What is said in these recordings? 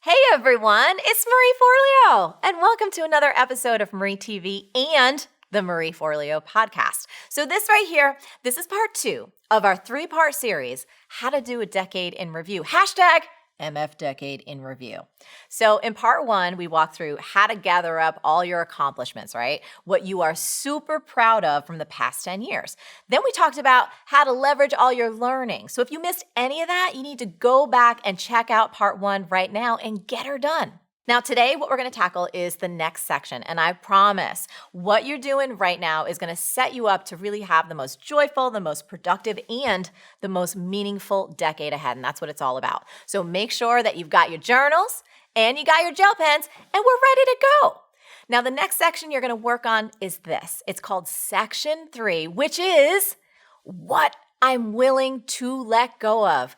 Hey everyone, it's Marie Forleo, and welcome to another episode of Marie TV and the Marie Forleo podcast. So this right here, this is part 2 of our 3-part series, How to Do a Decade in Review. Hashtag MF Decade in Review. So in part 1, we walked through how to gather up all your accomplishments, right? What you are super proud of from the past 10 years. Then we talked about how to leverage all your learning. So if you missed any of that, you need to go back and check out part 1 right now and get her done. Now today, what we're going to tackle is the next section, and I promise what you're doing right now is going to set you up to really have the most joyful, the most productive, and the most meaningful decade ahead, and that's what it's all about. So make sure that you've got your journals and you got your gel pens, and we're ready to go. Now the next section you're going to work on is this. It's called Section 3, which is what I'm willing to let go of.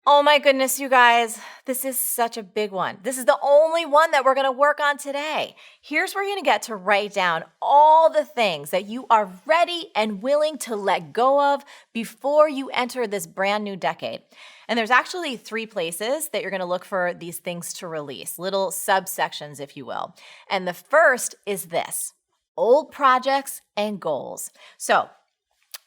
Oh my goodness, you guys, this is such a big one. This is the only one that we're going to work on today. Here's where you're going to get to write down all the things that you are ready and willing to let go of before you enter this brand new decade. And there's actually 3 places that you're going to look for these things to release, little subsections, if you will. And the first is this: old projects and goals. So,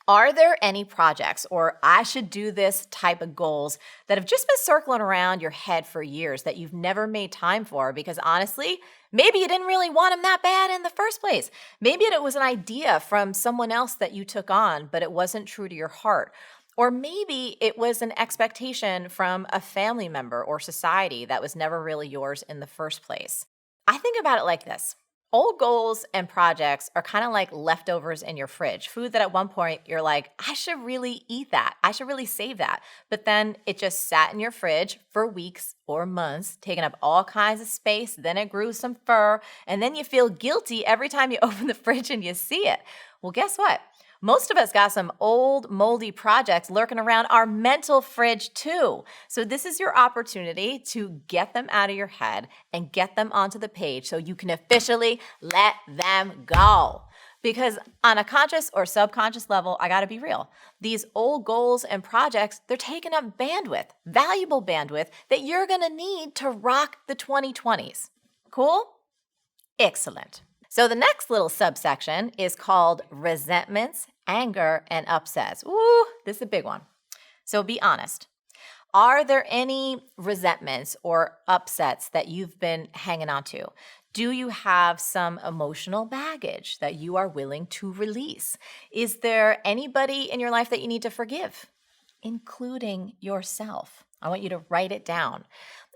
are there any projects or I should do this type of goals that have just been circling around your head for years that you've never made time for because honestly, maybe you didn't really want them that bad in the first place. Maybe it was an idea from someone else that you took on, but it wasn't true to your heart. Or maybe it was an expectation from a family member or society that was never really yours in the first place. I think about it like this. Old goals and projects are kind of like leftovers in your fridge, food that at one point you're like, I should really eat that. I should really save that. But then it just sat in your fridge for weeks or months, taking up all kinds of space. Then it grew some fur. And then you feel guilty every time you open the fridge and you see it. Well, guess what? Most of us got some old, moldy projects lurking around our mental fridge too. So this is your opportunity to get them out of your head and get them onto the page so you can officially let them go. Because on a conscious or subconscious level, I gotta be real. These old goals and projects, they're taking up bandwidth, valuable bandwidth that you're gonna need to rock the 2020s. Cool? Excellent. So the next little subsection is called resentments, anger, and upsets. Ooh, this is a big one. So be honest. Are there any resentments or upsets that you've been hanging on to? Do you have some emotional baggage that you are willing to release? Is there anybody in your life that you need to forgive, including yourself? I want you to write it down.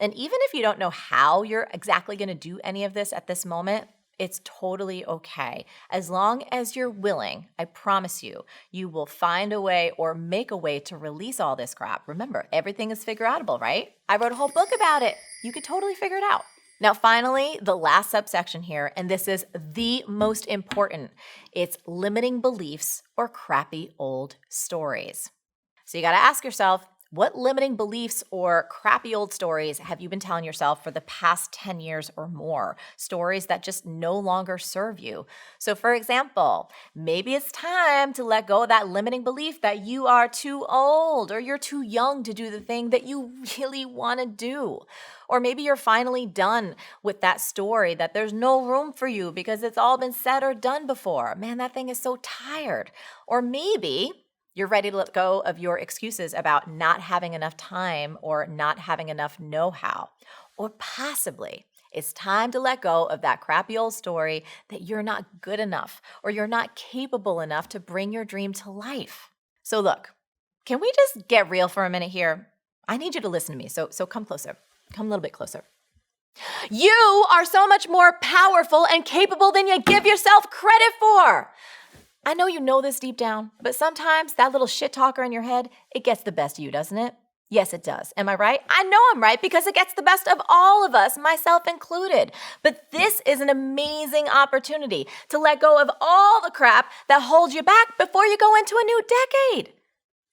And even if you don't know how you're exactly going to do any of this at this moment, it's totally okay. As long as you're willing, I promise you, you will find a way or make a way to release all this crap. Remember, everything is figure outable, right? I wrote a whole book about it. You could totally figure it out. Now, finally, the last subsection here, and this is the most important. It's limiting beliefs or crappy old stories. So you got to ask yourself, what limiting beliefs or crappy old stories have you been telling yourself for the past 10 years or more? Stories that just no longer serve you. So for example, maybe it's time to let go of that limiting belief that you are too old or you're too young to do the thing that you really want to do. Or maybe you're finally done with that story that there's no room for you because it's all been said or done before. Man, that thing is so tired. Or maybe you're ready to let go of your excuses about not having enough time or not having enough know-how. Or possibly it's time to let go of that crappy old story that you're not good enough or you're not capable enough to bring your dream to life. So look, can we just get real for a minute here? I need you to listen to me, so come closer. Come a little bit closer. You are so much more powerful and capable than you give yourself credit for. I know you know this deep down, but sometimes that little shit talker in your head, it gets the best of you, doesn't it? Yes, it does. Am I right? I know I'm right because it gets the best of all of us, myself included. But this is an amazing opportunity to let go of all the crap that holds you back before you go into a new decade.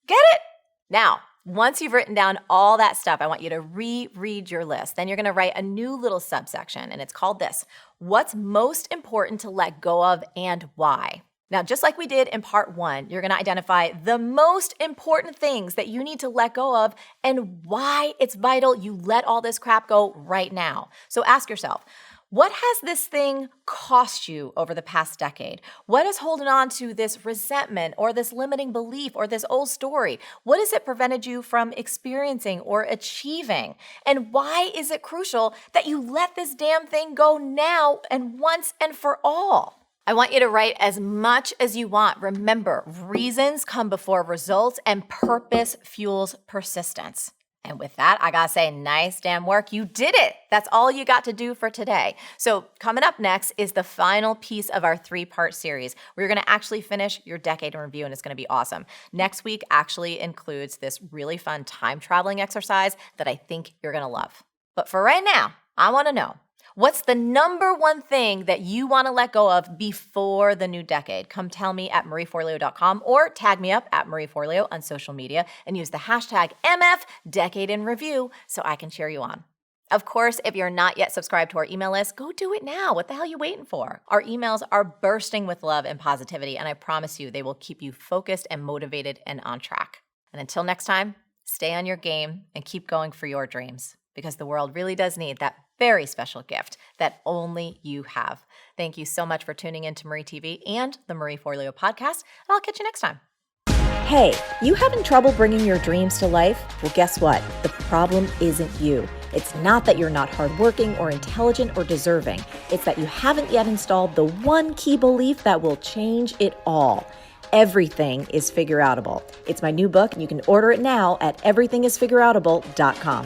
Get it? Now, once you've written down all that stuff, I want you to reread your list. Then you're going to write a new little subsection, and it's called this: what's most important to let go of and why? Now, just like we did in part 1, you're going to identify the most important things that you need to let go of and why it's vital you let all this crap go right now. So ask yourself, what has this thing cost you over the past decade? What is holding on to this resentment or this limiting belief or this old story? What has it prevented you from experiencing or achieving? And why is it crucial that you let this damn thing go now and once and for all? I want you to write as much as you want. Remember, reasons come before results and purpose fuels persistence. And with that, I gotta say, nice damn work. You did it. That's all you got to do for today. So coming up next is the final piece of our 3-part series. We're gonna actually finish your decade in review, and it's gonna be awesome. Next week actually includes this really fun time traveling exercise that I think you're gonna love. But for right now, I wanna know, what's the number one thing that you want to let go of before the new decade? Come tell me at marieforleo.com or tag me up at marieforleo on social media and use the hashtag #MFDecadeInReview so I can cheer you on. Of course, if you're not yet subscribed to our email list, go do it now. What the hell are you waiting for? Our emails are bursting with love and positivity, and I promise you they will keep you focused and motivated and on track. And until next time, stay on your game and keep going for your dreams, because the world really does need that very special gift that only you have. Thank you so much for tuning in to Marie TV and the Marie Forleo podcast, and I'll catch you next time. Hey, you having trouble bringing your dreams to life? Well, guess what? The problem isn't you. It's not that you're not hardworking or intelligent or deserving. It's that you haven't yet installed the one key belief that will change it all. Everything is figureoutable. It's my new book, and you can order it now at everythingisfigureoutable.com.